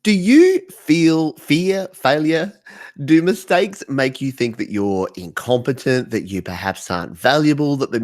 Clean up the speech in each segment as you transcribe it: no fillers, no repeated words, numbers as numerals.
Do you feel fear, failure? Do mistakes make you think that you're incompetent, that you perhaps aren't valuable, that the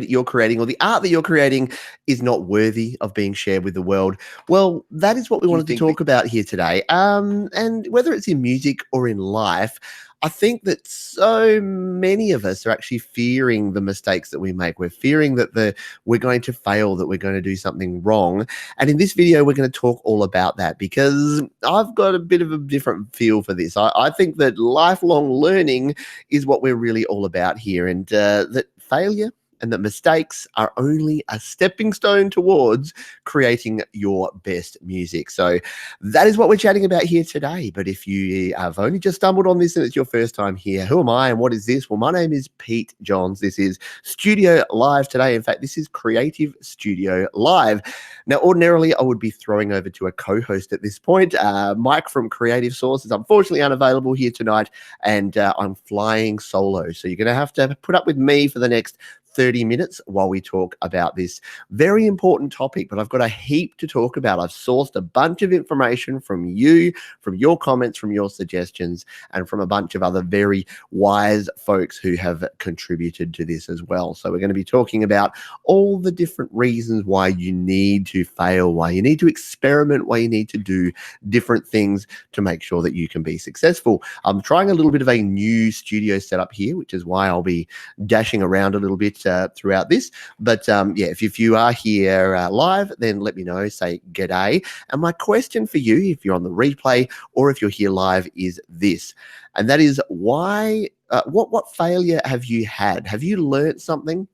you're creating or the art that you're creating is not worthy of being shared with the world? Well, that is what we Do you wanted to think that talk about here today. And whether it's in music or in life, I think that so many of us are actually fearing the mistakes that we make. We're fearing that we're going to fail, that we're going to do something wrong. And in this video, we're going to talk all about that because I've got a bit of a different feel for this. I think that lifelong learning is what we're really all about here, and that failure and that mistakes are only a stepping stone towards creating your best music. So that is what we're chatting about here today. But if you have only just stumbled on this and it's your first time here, who am I and what is this? Well, my name is Pete Johns. This is Studio Live today. In fact, this is Creative Studio Live. Now, ordinarily, I would be throwing over to a co-host at this point. Mike from Creative Source is unfortunately unavailable here tonight, and I'm flying solo. So you're going to have to put up with me for the next 30 minutes while we talk about this very important topic, but I've got a heap to talk about. I've sourced a bunch of information from you, from your comments, from your suggestions, and from a bunch of other very wise folks who have contributed to this as well. So we're going to be talking about all the different reasons why you need to fail, why you need to experiment, why you need to do different things to make sure that you can be successful. I'm trying a little bit of a new studio setup here, which is why I'll be dashing around a little bit throughout this. But yeah, if you are here live, then let me know, say g'day. And my question for you, if you're on the replay or if you're here live, is this. And that is why, what failure have you had? Have you learned something?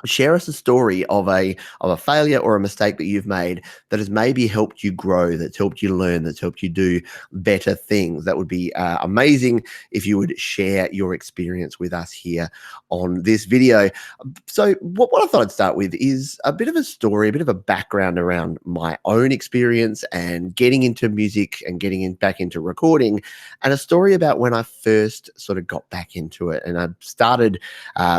Share us a story of a failure or a mistake that you've made that has maybe helped you grow, that's helped you learn, that's helped you do better things. That would be amazing if you would share your experience with us here on this video. So what I thought I'd start with is a bit of a story, a bit of a background around my own experience and getting into music and back into recording, and a story about when I first sort of got back into it. And I started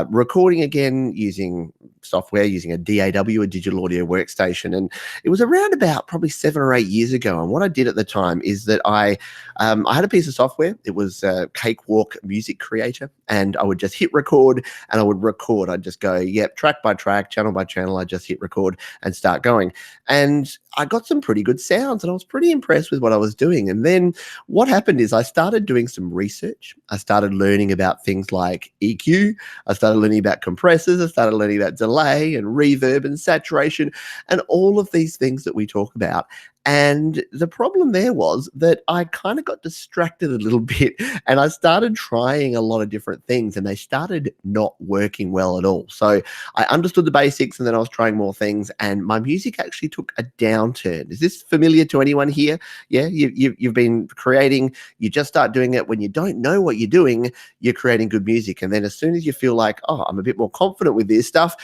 recording again using software, using a DAW, a digital audio workstation. And it was around about probably 7 or 8 years ago. And what I did at the time is that I had a piece of software. It was a Cakewalk Music Creator. And I would just hit record and I would record. I'd just go, yep, track by track, channel by channel. I just hit record and start going. And I got some pretty good sounds and I was pretty impressed with what I was doing. And then what happened is I started doing some research. I started learning about things like EQ. I started learning about compressors. I started learning about delay and reverb and saturation and all of these things that we talk about. And the problem there was that I kind of got distracted a little bit and I started trying a lot of different things and they started not working well at all. So I understood the basics and then I was trying more things and my music actually took a downturn. Is this familiar to anyone here? Yeah, you've been creating, you just start doing it when you don't know what you're doing, you're creating good music. And then as soon as you feel like, oh, I'm a bit more confident with this stuff,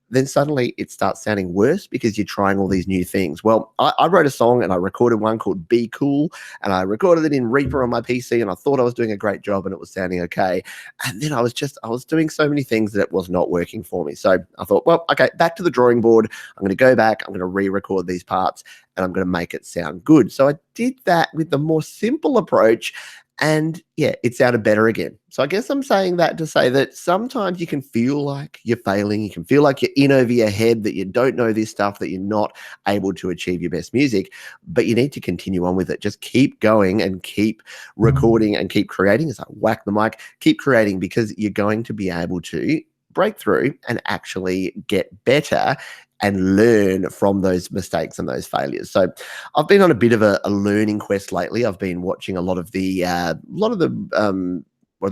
then suddenly it starts sounding worse because you're trying all these new things. Well, I wrote a song and I recorded one called Be Cool and I recorded it in Reaper on my PC and I thought I was doing a great job and it was sounding okay. And then I was doing so many things that it was not working for me. So I thought, well, okay, back to the drawing board. I'm going to go back. I'm going to re-record these parts and I'm going to make it sound good. So I did that with the more simple approach. And yeah, it sounded better again. So I guess I'm saying that to say that sometimes you can feel like you're failing. You can feel like you're in over your head, that you don't know this stuff, that you're not able to achieve your best music, but you need to continue on with it. Just keep going and keep recording and keep creating. As I whack the mic, keep creating because you're going to be able to break through and actually get better and learn from those mistakes and those failures. So I've been on a bit of a learning quest lately. I've been watching a lot of the what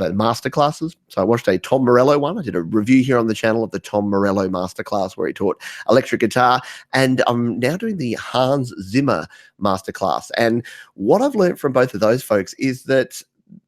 are they, masterclasses. So I watched a Tom Morello one. I did a review here on the channel of the Tom Morello masterclass where he taught electric guitar. And I'm now doing the Hans Zimmer masterclass. And what I've learned from both of those folks is that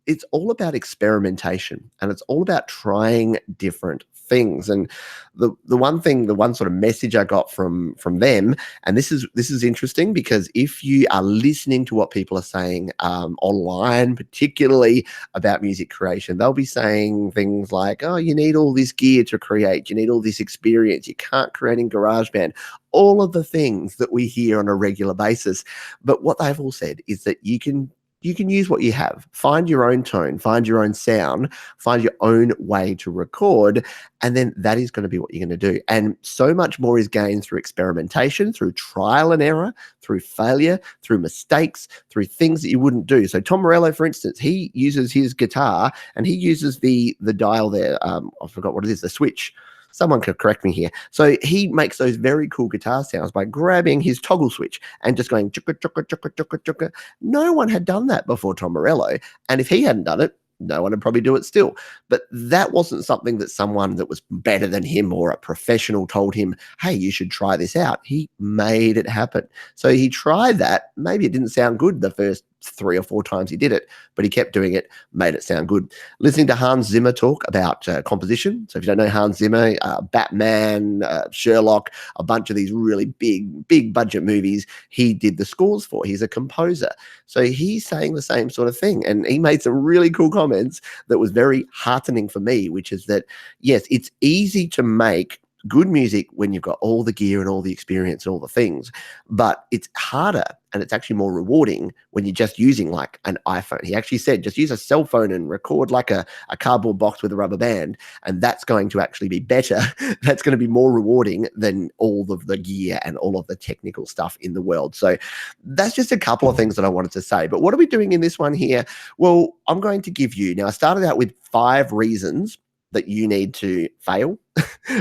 it's all about experimentation, and it's all about trying different things. And the one sort of message I got from them, and this is interesting, because if you are listening to what people are saying online, particularly about music creation, they'll be saying things like, oh, you need all this gear to create, you need all this experience, you can't create in GarageBand, all of the things that we hear on a regular basis. But what they've all said is that you can use what you have, find your own tone, find your own sound, find your own way to record, and then that is going to be what you're going to do. And so much more is gained through experimentation, through trial and error, through failure, through mistakes, through things that you wouldn't do. So Tom Morello, for instance, he uses his guitar and he uses the dial there. I forgot what it is, the switch. Someone could correct me here. So he makes those very cool guitar sounds by grabbing his toggle switch and just going chugga, chugga, chugga, chugga, chugga. No one had done that before Tom Morello. And if he hadn't done it, no one would probably do it still. But that wasn't something that someone that was better than him or a professional told him, hey, you should try this out. He made it happen. So he tried that. Maybe it didn't sound good the first 3 or 4 times he did it, but he kept doing it, made it sound good. Listening to Hans Zimmer talk about composition. So if you don't know Hans Zimmer, Batman, Sherlock, a bunch of these really big budget movies, he did the scores for. He's a composer. So he's saying the same sort of thing. And he made some really cool comments that was very heartening for me, which is that, yes, it's easy to make good music when you've got all the gear and all the experience and all the things, but it's harder and it's actually more rewarding when you're just using like an iPhone. He actually said, just use a cell phone and record like a cardboard box with a rubber band, and that's going to actually be better. That's going to be more rewarding than all of the gear and all of the technical stuff in the world. So that's just a couple of things that I wanted to say. But what are we doing in this one here? Well, I'm going to give you, now I started out with 5 reasons that you need to fail,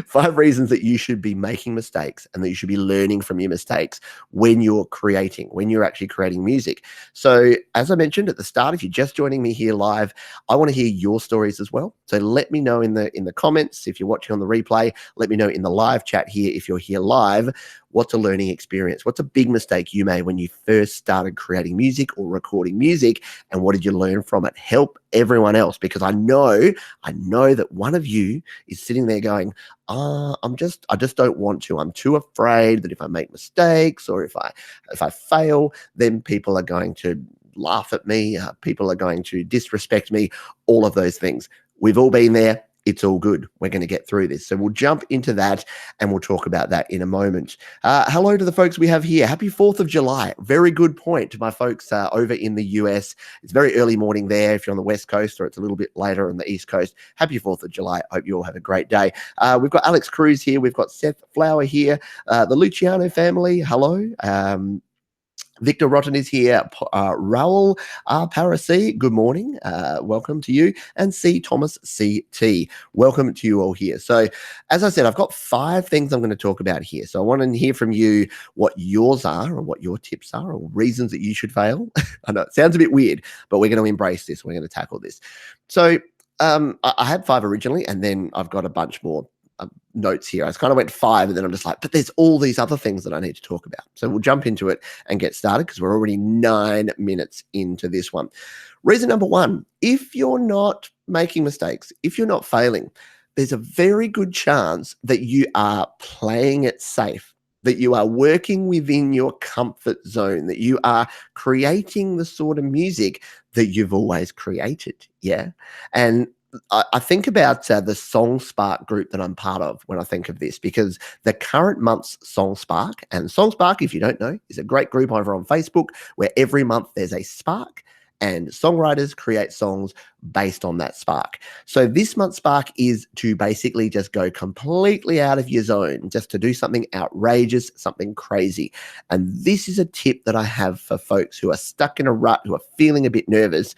5 reasons that you should be making mistakes and that you should be learning from your mistakes when you're actually creating music. So as I mentioned at the start, if you're just joining me here live, I want to hear your stories as well. So let me know in the comments. If you're watching on the replay, let me know in the live chat here, if you're here live, what's a learning experience? What's a big mistake you made when you first started creating music or recording music? And what did you learn from it? Help everyone else, because I know that one of you is sitting there going, I just don't want to. I'm too afraid that if I make mistakes or if I fail, then people are going to laugh at me. People are going to disrespect me, all of those things. We've all been there. It's all good. We're going to get through this. So we'll jump into that and we'll talk about that in a moment. Hello to the folks we have here. Happy 4th of July. Very good point to my folks over in the US. It's very early morning there if you're on the West Coast, or it's a little bit later on the East Coast. Happy 4th of July. Hope you all have a great day. We've got Alex Cruz here. We've got Seth Flower here. The Luciano family. Hello. Victor Rotten is here. Raul Parasi, good morning. Welcome to you. And C. Thomas CT, welcome to you all here. So as I said, I've got 5 things I'm going to talk about here. So I want to hear from you what yours are or what your tips are or reasons that you should fail. I know it sounds a bit weird, but we're going to embrace this. We're going to tackle this. So I had 5 originally, and then I've got a bunch more notes here. I kind of went 5, and then I'm just like, but there's all these other things that I need to talk about. So we'll jump into it and get started, because we're already 9 minutes into this one. Reason number 1, if you're not making mistakes, if you're not failing, there's a very good chance that you are playing it safe, that you are working within your comfort zone, that you are creating the sort of music that you've always created. Yeah. And I think about the Song Spark group that I'm part of when I think of this, because the current month's Song Spark, and Song Spark, if you don't know, is a great group over on Facebook where every month there's a spark and songwriters create songs based on that spark. So this month's spark is to basically just go completely out of your zone, just to do something outrageous, something crazy. And this is a tip that I have for folks who are stuck in a rut, who are feeling a bit nervous.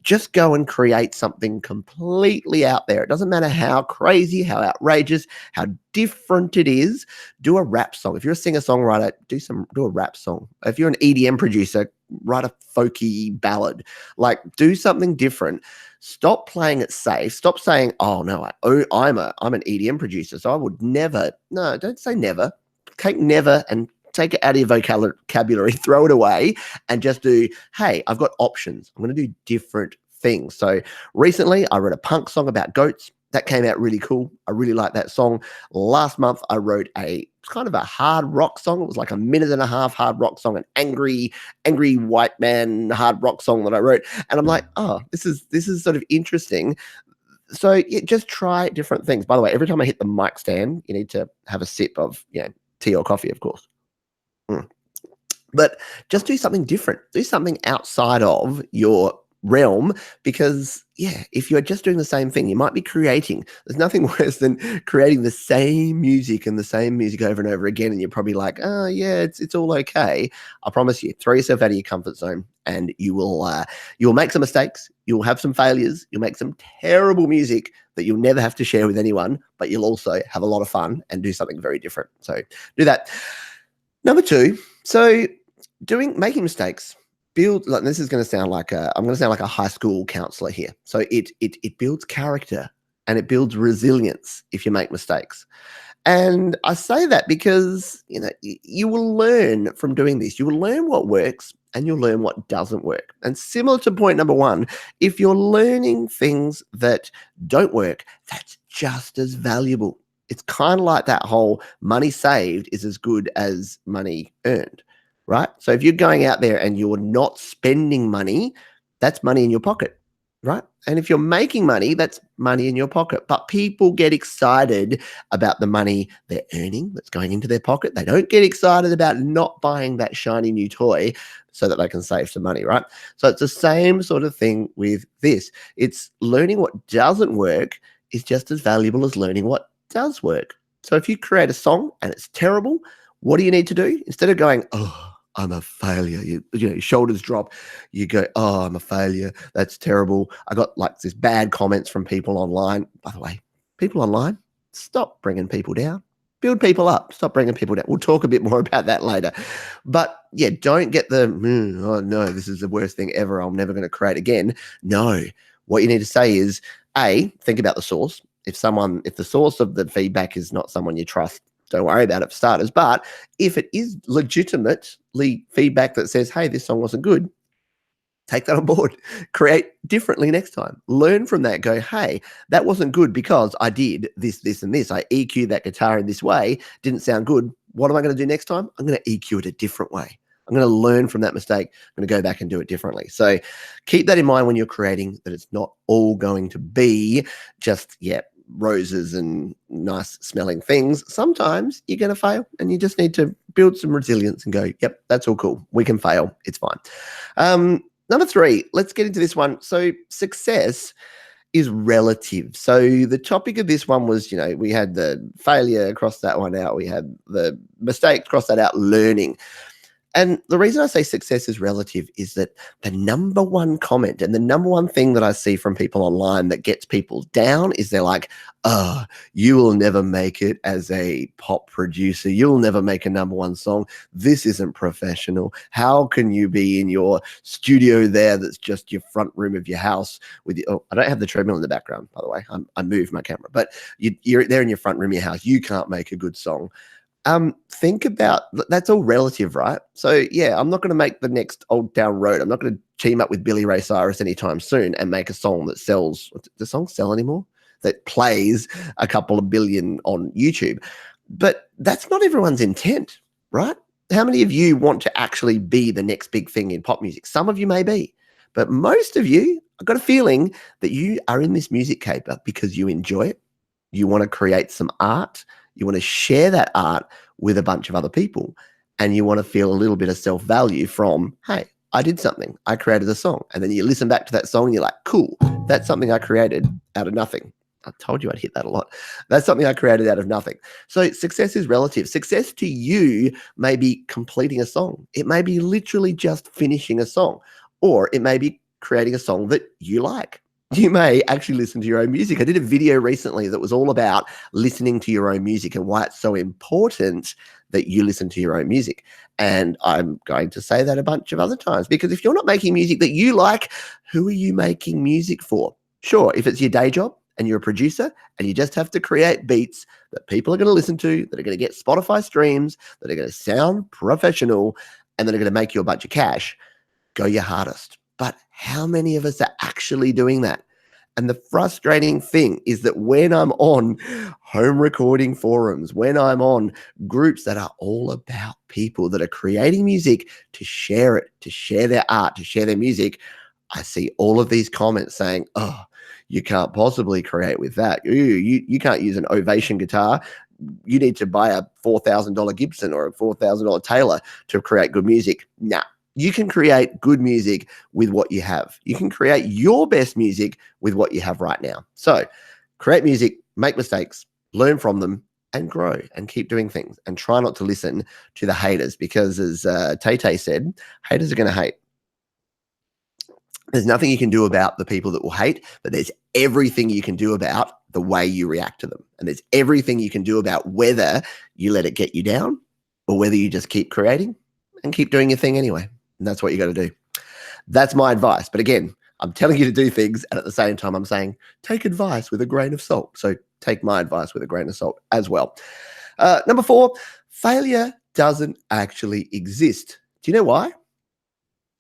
Just go and create something completely out there. It doesn't matter how crazy, how outrageous, how different it is. Do a rap song. If you're a singer-songwriter, do a rap song. If you're an EDM producer, write a folky ballad. Like, do something different. Stop playing it safe. Stop saying, oh no, I'm an EDM producer, so I would never. No, don't say never. Take never and take it out of your vocabulary, throw it away, and just do, hey, I've got options. I'm going to do different things. So recently I wrote a punk song about goats. That came out really cool. I really like that song. Last month I wrote a kind of a hard rock song. It was like a minute and a half hard rock song, an angry white man hard rock song that I wrote. And I'm like, oh, this is sort of interesting. So yeah, just try different things. By the way, every time I hit the mic stand, you need to have a sip of, tea or coffee, of course. Mm. But just do something different. Do something outside of your realm because, yeah, if you're just doing the same thing, you might be creating. There's nothing worse than creating the same music and the same music over and over again. And you're probably like, oh, yeah, it's all okay. I promise you, throw yourself out of your comfort zone and you'll make some mistakes. You'll have some failures. You'll make some terrible music that you'll never have to share with anyone, but you'll also have a lot of fun and do something very different. So do that. Number two, so making mistakes build, like, this is going to sound like I'm going to sound like a high school counselor here. So it builds character and it builds resilience if you make mistakes. And I say that because you will learn from doing this. You will learn what works and you'll learn what doesn't work. And similar to point number one, if you're learning things that don't work, that's just as valuable. It's kind of like that whole money saved is as good as money earned, right? So if you're going out there and you're not spending money, that's money in your pocket, right? And if you're making money, that's money in your pocket. But people get excited about the money they're earning that's going into their pocket. They don't get excited about not buying that shiny new toy so that they can save some money, right? So it's the same sort of thing with this. It's learning what doesn't work is just as valuable as learning what does work. So if you create a song and it's terrible, what do you need to do? Instead of going, oh, I'm a failure. Your shoulders drop. You go, oh, I'm a failure. That's terrible. I got like this bad comments from people online. By the way, people online, stop bringing people down. Build people up. Stop bringing people down. We'll talk a bit more about that later. But yeah, don't get the, oh no, this is the worst thing ever. I'm never going to create again. No, what you need to say is, think about the source. If the source of the feedback is not someone you trust, don't worry about it for starters. But if it is legitimately feedback that says, hey, this song wasn't good, take that on board. Create differently next time. Learn from that. Go, hey, that wasn't good because I did this, this, and this. I EQ'd that guitar in this way. Didn't sound good. What am I going to do next time? I'm going to EQ it a different way. I'm going to learn from that mistake. I'm going to go back and do it differently. So keep that in mind when you're creating, that it's not all going to be just, roses and nice smelling things. Sometimes you're going to fail and you just need to build some resilience and go, yep, that's all cool. We can fail. It's fine. Number three, let's get into this one. So success is relative. So the topic of this one was, we had the failure, cross that one out. We had the mistake, cross that out, learning. And the reason I say success is relative is that the number one comment and the number one thing that I see from people online that gets people down is they're like, oh, you will never make it as a pop producer. You'll never make a number one song. This isn't professional. How can you be in your studio there that's just your front room of your house with I don't have the treadmill in the background, by the way. I moved my camera, but you're there in your front room of your house. You can't make a good song. Think about, that's all relative, right? So yeah, I'm not going to make the next Old Town Road. I'm not going to team up with Billy Ray Cyrus anytime soon and make a song that sells. Does songs sell anymore? That plays a couple of billion on YouTube. But that's not everyone's intent, right? How many of you want to actually be the next big thing in pop music? Some of you may be, but most of you, I've got a feeling that you are in this music caper because you enjoy it. You want to create some art. You want to share that art with a bunch of other people, and you want to feel a little bit of self-value from, hey, I did something. I created a song. And then you listen back to that song and you're like, cool, that's something I created out of nothing. I told you I'd hit that a lot. That's something I created out of nothing. So success is relative. Success to you may be completing a song. It may be literally just finishing a song, or it may be creating a song that you like. You may actually listen to your own music. I did a video recently that was all about listening to your own music and why it's so important that you listen to your own music. And I'm going to say that a bunch of other times, because if you're not making music that you like, who are you making music for? Sure, if it's your day job and you're a producer and you just have to create beats that people are going to listen to, that are going to get Spotify streams, that are going to sound professional, and that are going to make you a bunch of cash, go your hardest. But how many of us are actually doing that? And the frustrating thing is that when I'm on home recording forums, when I'm on groups that are all about people that are creating music to share it, to share their art, to share their music, I see all of these comments saying, oh, you can't possibly create with that. You can't use an Ovation guitar. You need to buy a $4,000 Gibson or a $4,000 Taylor to create good music. Nah, you can create good music with what you have. You can create your best music with what you have right now. So create music, make mistakes, learn from them, and grow and keep doing things. And try not to listen to the haters because, as Tay said, haters are going to hate. There's nothing you can do about the people that will hate, but there's everything you can do about the way you react to them. And there's everything you can do about whether you let it get you down or whether you just keep creating and keep doing your thing anyway. And that's what you got to do. That's my advice. But again, I'm telling you to do things. And at the same time, I'm saying take advice with a grain of salt. So take my advice with a grain of salt as well. Number 4, failure doesn't actually exist. Do you know why?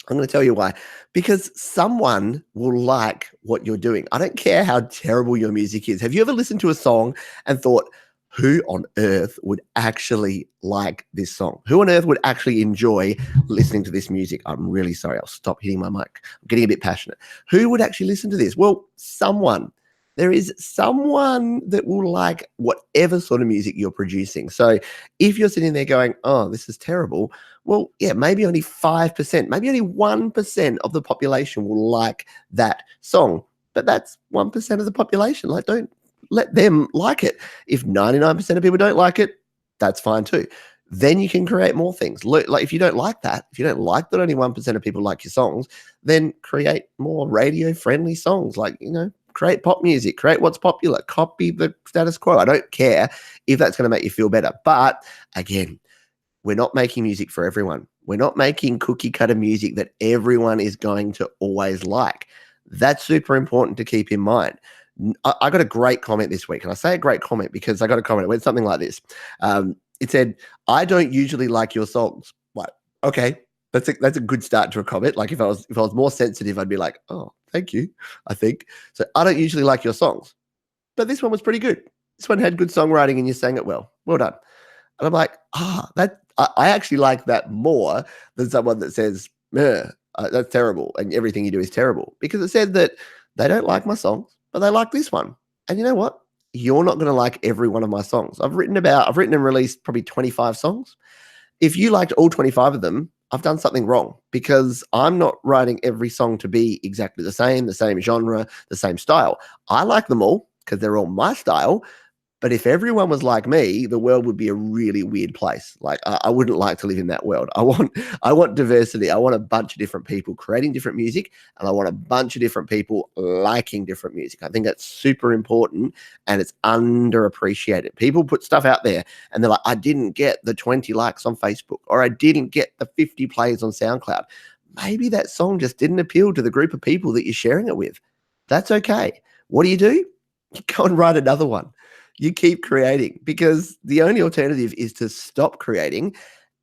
I'm going to tell you why. Because someone will like what you're doing. I don't care how terrible your music is. Have you ever listened to a song and thought, who on earth would actually like this song? Who on earth would actually enjoy listening to this music? I'm really sorry. I'll stop hitting my mic. I'm getting a bit passionate. Who would actually listen to this? Well, someone. There is someone that will like whatever sort of music you're producing. So if you're sitting there going, oh, this is terrible, well, yeah, maybe only 5%, maybe only 1% of the population will like that song. But that's 1% of the population. Like, don't let them like it. If 99% of people don't like it, that's fine too. Then you can create more things. Like if you don't like that, if you don't like that only 1% of people like your songs, then create more radio-friendly songs. Like, create pop music, create what's popular, copy the status quo. I don't care if that's going to make you feel better. But again, we're not making music for everyone. We're not making cookie cutter music that everyone is going to always like. That's super important to keep in mind. I got a great comment this week, and I say a great comment because I got a comment. It went something like this. It said, I don't usually like your songs. Like, okay, that's a good start to a comment. Like if I was more sensitive, I'd be like, oh, thank you, I think. So I don't usually like your songs, but this one was pretty good. This one had good songwriting and you sang it well. Well done. And I'm like, I actually like that more than someone that says, that's terrible and everything you do is terrible. Because it said that they don't like my songs, but they like this one. And you know what? You're not going to like every one of my songs. I've written and released probably 25 songs. If you liked all 25 of them, I've done something wrong because I'm not writing every song to be exactly the same genre, the same style. I like them all because they're all my style. But if everyone was like me, the world would be a really weird place. Like I wouldn't like to live in that world. I want diversity. I want a bunch of different people creating different music, and I want a bunch of different people liking different music. I think that's super important, and it's underappreciated. People put stuff out there, and they're like, I didn't get the 20 likes on Facebook, or I didn't get the 50 plays on SoundCloud. Maybe that song just didn't appeal to the group of people that you're sharing it with. That's okay. What do? You go and write another one. You keep creating because the only alternative is to stop creating.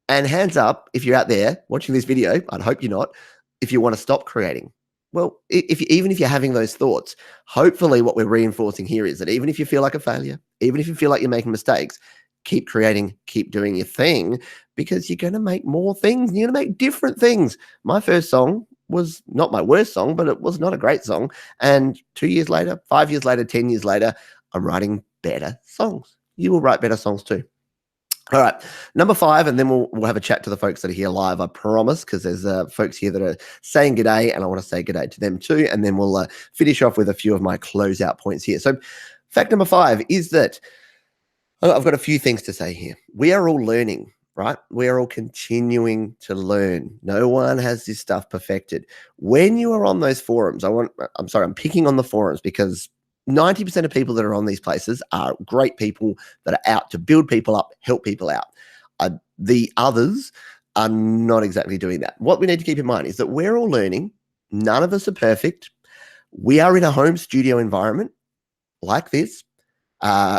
And hands up, if you're out there watching this video, I'd hope you're not, if you want to stop creating. Well, even if you're having those thoughts, hopefully what we're reinforcing here is that even if you feel like a failure, even if you feel like you're making mistakes, keep creating, keep doing your thing because you're going to make more things. You're going to make different things. My first song was not my worst song, but it was not a great song. And 2 years later, 5 years later, 10 years later, I'm writing better songs. You will write better songs too. All right, number 5, and then we'll have a chat to the folks that are here live, I promise, because there's folks here that are saying g'day, and I want to say g'day to them too, and then we'll finish off with a few of my closeout points here. So fact number 5 is that I've got a few things to say here. We are all learning, right? We are all continuing to learn. No one has this stuff perfected. When you are on those forums, I'm picking on the forums because 90% of people that are on these places are great people that are out to build people up, help people out. The others are not exactly doing that. What we need to keep in mind is that we're all learning. None of us are perfect. We are in a home studio environment like this.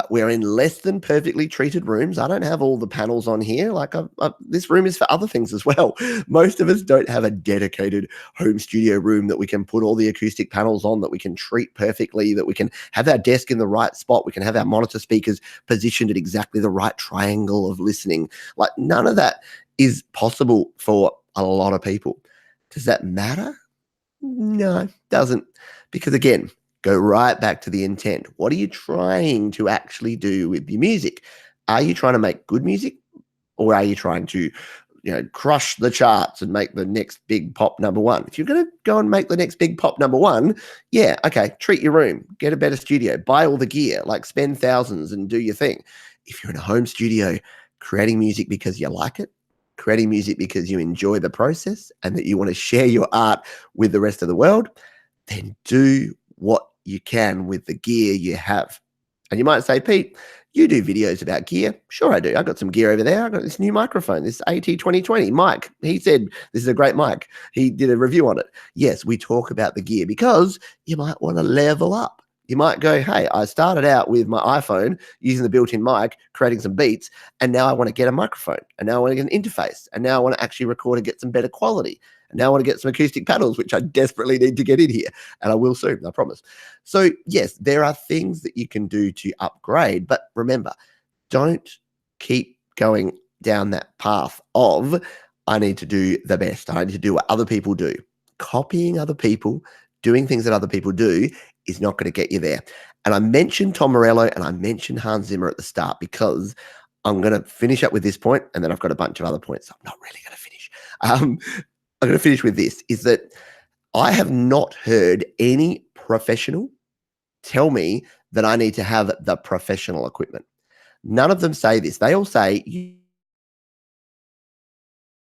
We're in less than perfectly treated rooms. I don't have all the panels on here. Like, this room is for other things as well. Most of us don't have a dedicated home studio room that we can put all the acoustic panels on, that we can treat perfectly, that we can have our desk in the right spot. We can have our monitor speakers positioned at exactly the right triangle of listening. Like, none of that is possible for a lot of people. Does that matter? No, doesn't. Because again, go right back to the intent. What are you trying to actually do with your music? Are you trying to make good music, or are you trying to, crush the charts and make the next big pop number one? If you're going to go and make the next big pop number one, yeah, okay, treat your room, get a better studio, buy all the gear, like spend thousands and do your thing. If you're in a home studio creating music because you like it, creating music because you enjoy the process and that you want to share your art with the rest of the world, then do what you can with the gear you have. And you might say, Pete, you do videos about gear. Sure, I do. I got some gear over there. I got this new microphone, this AT2020. Mike, he said this is a great mic. He did a review on it. Yes, we talk about the gear because you might want to level up. You might go, hey, I started out with my iPhone using the built-in mic, creating some beats, and now I want to get a microphone, and now I want to get an interface, and now I want to actually record and get some better quality. And now I want to get some acoustic panels, which I desperately need to get in here. And I will soon, I promise. So yes, there are things that you can do to upgrade, but remember, don't keep going down that path of, I need to do the best. I need to do what other people do. Copying other people, doing things that other people do is not going to get you there. And I mentioned Tom Morello and I mentioned Hans Zimmer at the start because I'm going to finish up with this point, and then I've got a bunch of other points. I'm not really going to finish. I'm going to finish with this, is that I have not heard any professional tell me that I need to have the professional equipment. None of them say this. They all say,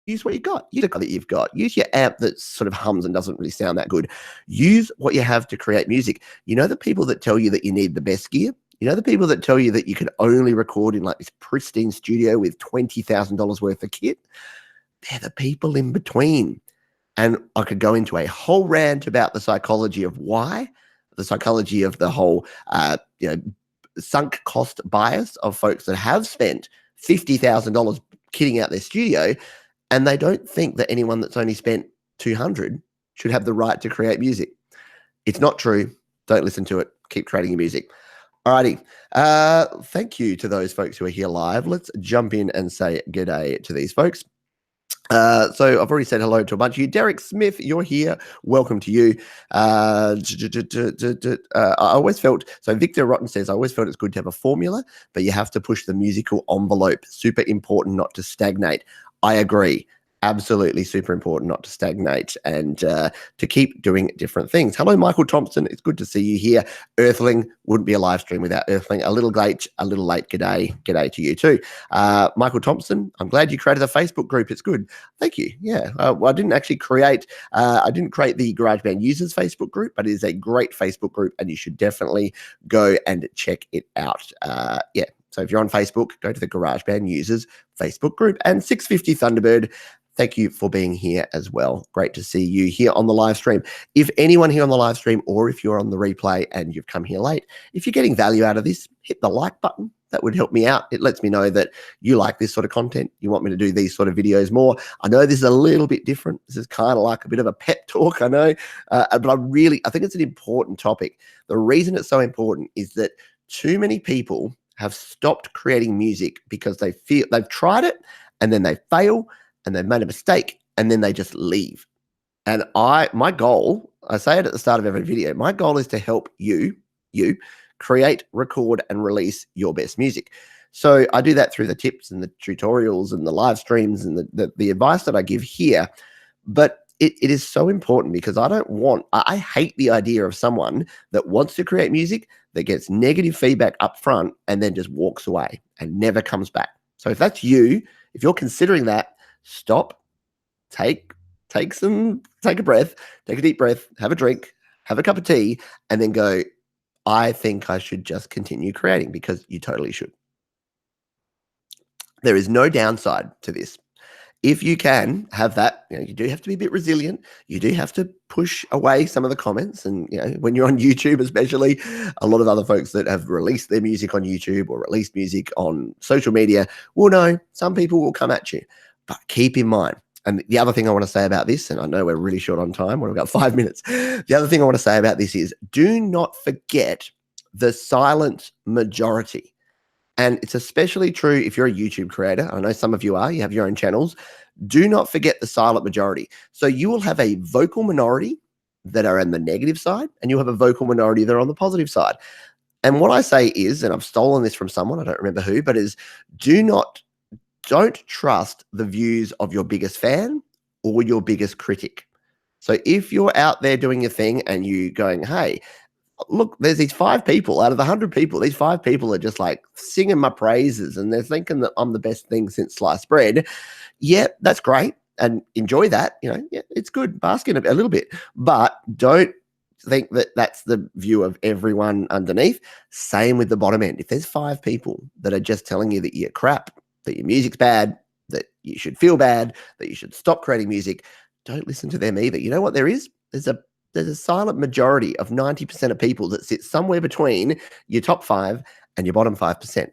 use what you got. Use the that you've got. Use your amp that sort of hums and doesn't really sound that good. Use what you have to create music. You know the people that tell you that you need the best gear? You know the people that tell you that you can only record in like this pristine studio with $20,000 worth of kit? They're the people in between. And I could go into a whole rant about the psychology of why, the psychology of the whole, sunk cost bias of folks that have spent $50,000 kitting out their studio, and they don't think that anyone that's only spent 200 should have the right to create music. It's not true. Don't listen to it. Keep creating your music. Alrighty. Thank you to those folks who are here live. Let's jump in and say g'day to these folks. So I've already said hello to a bunch of you. Derek Smith, you're here. Welcome to you. I always felt, so Victor Rotten says, I always felt it's good to have a formula, but you have to push the musical envelope. Super important not to stagnate. I agree. Absolutely super important not to stagnate and to keep doing different things. Hello, Michael Thompson. It's good to see you here. Earthling, wouldn't be a live stream without Earthling. A little late. G'day. G'day to you too. Michael Thompson, I'm glad you created a Facebook group. It's good. Thank you. Yeah. Well, I didn't actually create, the GarageBand users Facebook group, but it is a great Facebook group and you should definitely go and check it out. Yeah. So if you're on Facebook, go to the GarageBand users Facebook group. And 650 Thunderbird, thank you for being here as well. Great to see you here on the live stream. If anyone here on the live stream, or if you're on the replay and you've come here late, if you're getting value out of this, hit the like button. That would help me out. It lets me know that you like this sort of content. You want me to do these sort of videos more. I know this is a little bit different. This is kind of like a bit of a pep talk, I know. But I think it's an important topic. The reason it's so important is that too many people have stopped creating music because they feel they've tried it and then they fail and they've made a mistake and then they just leave. And my goal, I say it at the start of every video, my goal is to help you create, record, and release your best music. So I do that through the tips and the tutorials and the live streams and the advice that I give here. But it is so important because I hate the idea of someone that wants to create music that gets negative feedback up front and then just walks away and never comes back. So if that's you, if you're considering that, stop, take a breath, take a deep breath, have a drink, have a cup of tea, and then go, I think I should just continue creating, because you totally should. There is no downside to this. If you can have that, you do have to be a bit resilient. You do have to push away some of the comments. And, when you're on YouTube, especially, a lot of other folks that have released their music on YouTube or released music on social media will know some people will come at you. But keep in mind, and the other thing I want to say about this, and I know we're really short on time, we've got 5 minutes. The other thing I want to say about this is do not forget the silent majority. And it's especially true if you're a YouTube creator. I know some of you are, you have your own channels. Do not forget the silent majority. So you will have a vocal minority that are on the negative side, and you'll have a vocal minority that are on the positive side. And what I say is, and I've stolen this from someone, I don't remember who, but is don't trust the views of your biggest fan or your biggest critic. So if you're out there doing your thing and you going, hey, look, there's these 5 people out of the 100 people. These 5 people are just like singing my praises and they're thinking that I'm the best thing since sliced bread. Yeah, that's great. And enjoy that. Yeah, it's good. Bask in a little bit, but don't think that that's the view of everyone underneath. Same with the bottom end. If there's 5 people that are just telling you that you're crap, that your music's bad, that you should feel bad, that you should stop creating music, don't listen to them either. You know what there is? There's a silent majority of 90% of people that sit somewhere between your top 5 and your bottom 5%.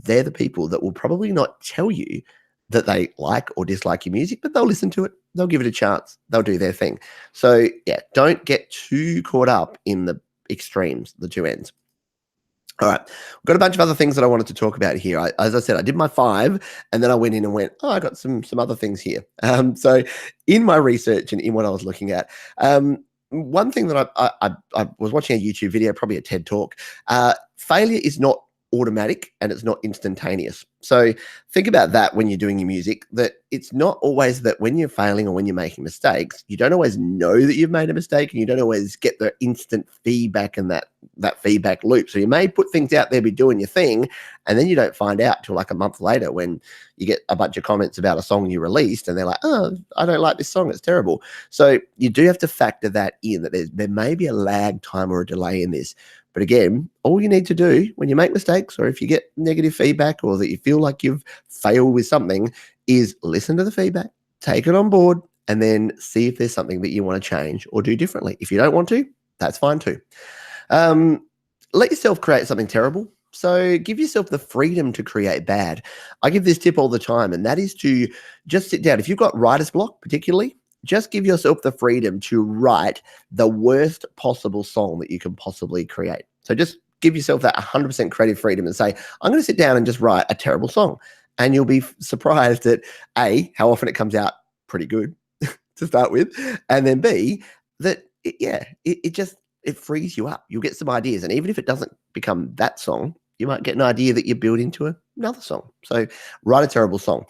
They're the people that will probably not tell you that they like or dislike your music, but they'll listen to it. They'll give it a chance. They'll do their thing. So yeah, don't get too caught up in the extremes, the two ends. All right. We've got a bunch of other things that I wanted to talk about here. As I said, I did my 5 and then I went in and went, I got some other things here. So in my research and in what I was looking at, one thing that I was watching a YouTube video, probably a TED talk. Failure is not automatic and it's not instantaneous. So think about that when you're doing your music, that it's not always that when you're failing or when you're making mistakes, you don't always know that you've made a mistake and you don't always get the instant feedback and that feedback loop. So you may put things out there, be doing your thing, and then you don't find out till like a month later when you get a bunch of comments about a song you released and they're like, oh, I don't like this song, it's terrible. So you do have to factor that in, that there may be a lag time or a delay in this. But again, all you need to do when you make mistakes or if you get negative feedback or that you feel like you've failed with something is listen to the feedback, take it on board, and then see if there's something that you want to change or do differently. If you don't want to, that's fine too. Let yourself create something terrible. So give yourself the freedom to create bad. I give this tip all the time, and that is to just sit down. If you've got writer's block particularly, just give yourself the freedom to write the worst possible song that you can possibly create. So just give yourself that 100% creative freedom and say, I'm going to sit down and just write a terrible song. And you'll be surprised at A, how often it comes out pretty good to start with. And then B, that it frees you up. You'll get some ideas. And even if it doesn't become that song, you might get an idea that you build into another song. So write a terrible song.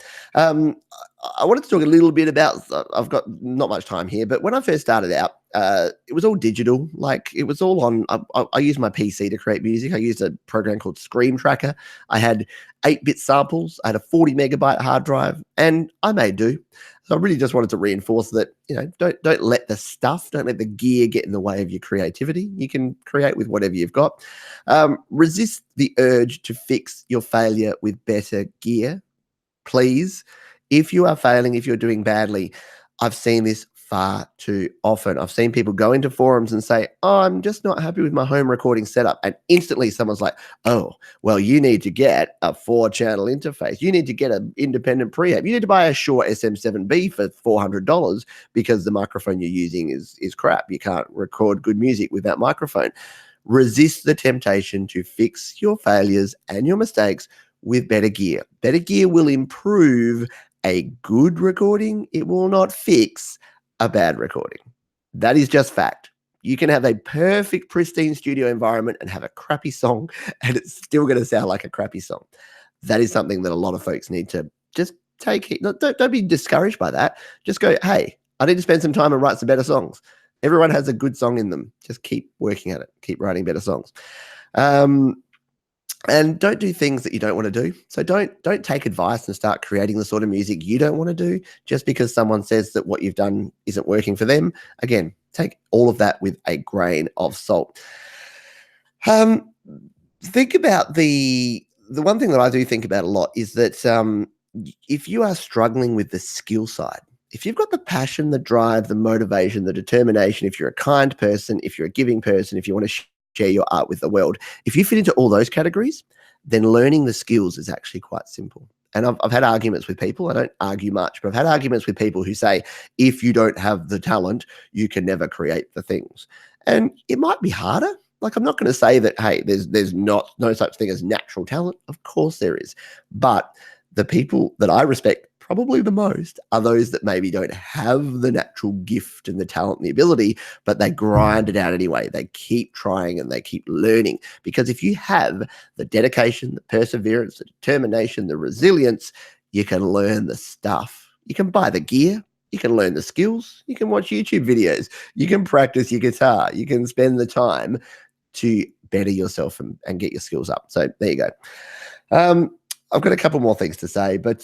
I wanted to talk a little bit about, I've got not much time here, but when I first started out, it was all digital. Like it was all on, I used my PC to create music. I used a program called Scream Tracker. I had 8-bit samples. I had a 40 megabyte hard drive and I made do. So I really just wanted to reinforce that, don't let the stuff, don't let the gear get in the way of your creativity. You can create with whatever you've got. Resist the urge to fix your failure with better gear. Please, if you are failing, if you're doing badly, I've seen this far too often. I've seen people go into forums and say, oh, I'm just not happy with my home recording setup. And instantly someone's like, oh, well, you need to get a 4-channel interface. You need to get an independent preamp. You need to buy a Shure SM7B for $400 because the microphone you're using is crap. You can't record good music with that microphone. Resist the temptation to fix your failures and your mistakes with better gear. Better gear will improve a good recording. It will not fix a bad recording. That is just fact. You can have a perfect, pristine studio environment and have a crappy song, and it's still going to sound like a crappy song. That is something that a lot of folks need to just take it. Don't be discouraged by that. Just go, hey, I need to spend some time and write some better songs. Everyone has a good song in them. Just keep working at it. Keep writing better songs. And don't do things that you don't want to do. So don't take advice and start creating the sort of music you don't want to do just because someone says that what you've done isn't working for them. Again, take all of that with a grain of salt. Think about the one thing that I do think about a lot is that if you are struggling with the skill side, if you've got the passion, the drive, the motivation, the determination, if you're a kind person, if you're a giving person, if you want to share your art with the world, if you fit into all those categories, then learning the skills is actually quite simple. And I've had arguments with people. I don't argue much, but I've had arguments with people who say, if you don't have the talent, you can never create the things. And it might be harder. Like, I'm not going to say that, hey, there's not no such thing as natural talent. Of course there is. But the people that I respect probably the most are those that maybe don't have the natural gift and the talent and the ability, but they grind it out anyway. They keep trying and they keep learning. Because if you have the dedication, the perseverance, the determination, the resilience, you can learn the stuff. You can buy the gear. You can learn the skills. You can watch YouTube videos. You can practice your guitar. You can spend the time to better yourself and get your skills up. So there you go. I've got a couple more things to say, but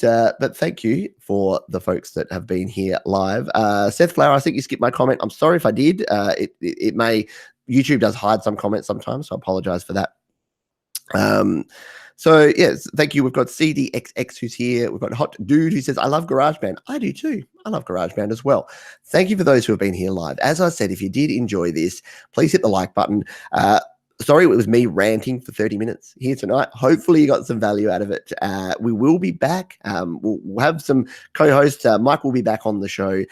thank you for the folks that have been here live. Seth Flower, I think you skipped my comment. I'm sorry if I did. It may, YouTube does hide some comments sometimes, so I apologize for that. So yes, thank you. We've got CDXX who's here. We've got Hot Dude who says, I love GarageBand. I do too. I love GarageBand as well. Thank you for those who have been here live. As I said, if you did enjoy this, please hit the like button. Sorry, it was me ranting for 30 minutes here tonight. Hopefully you got some value out of it. We will be back. We'll have some co-hosts. Mike will be back on the show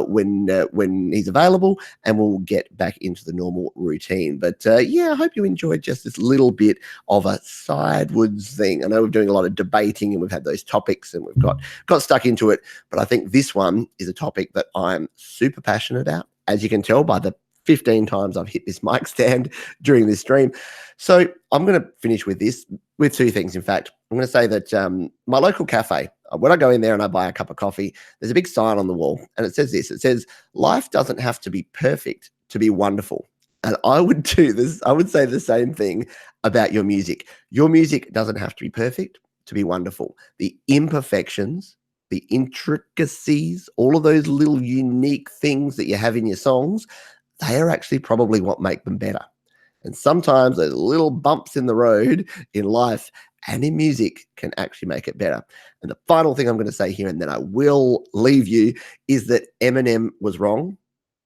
when he's available, and we'll get back into the normal routine. But yeah, I hope you enjoyed just this little bit of a sidewards thing. I know we're doing a lot of debating and we've had those topics and we've got stuck into it. But I think this one is a topic that I'm super passionate about, as you can tell by the 15 times I've hit this mic stand during this stream. So I'm going to finish with two things. In fact, I'm going to say that my local cafe, when I go in there and I buy a cup of coffee, there's a big sign on the wall and it says this. It says, life doesn't have to be perfect to be wonderful. And I would do this. I would say the same thing about your music. Your music doesn't have to be perfect to be wonderful. The imperfections, the intricacies, all of those little unique things that you have in your songs, they are actually probably what make them better. And sometimes those little bumps in the road in life and in music can actually make it better. And the final thing I'm going to say here, and then I will leave you, is that Eminem was wrong.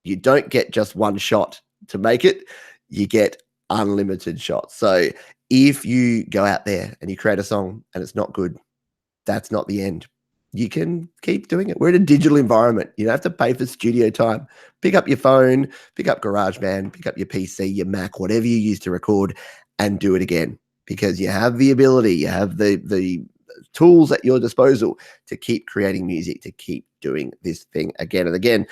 You don't get just one shot to make it. You get unlimited shots. So if you go out there and you create a song and it's not good, that's not the end. You can keep doing it. We're in a digital environment. You don't have to pay for studio time. Pick up your phone, pick up GarageBand, pick up your PC, your Mac, whatever you use to record, and do it again, because you have the ability, you have the tools at your disposal to keep creating music, to keep doing this thing again and again.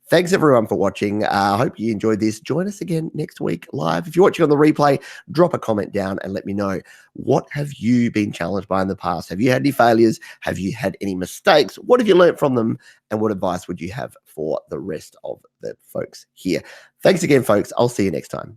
Thanks everyone for watching. I hope you enjoyed this. Join us again next week live. If you're watching on the replay, drop a comment down and let me know, what have you been challenged by in the past? Have you had any failures? Have you had any mistakes? What have you learned from them? And what advice would you have for the rest of the folks here? Thanks again, folks. I'll see you next time.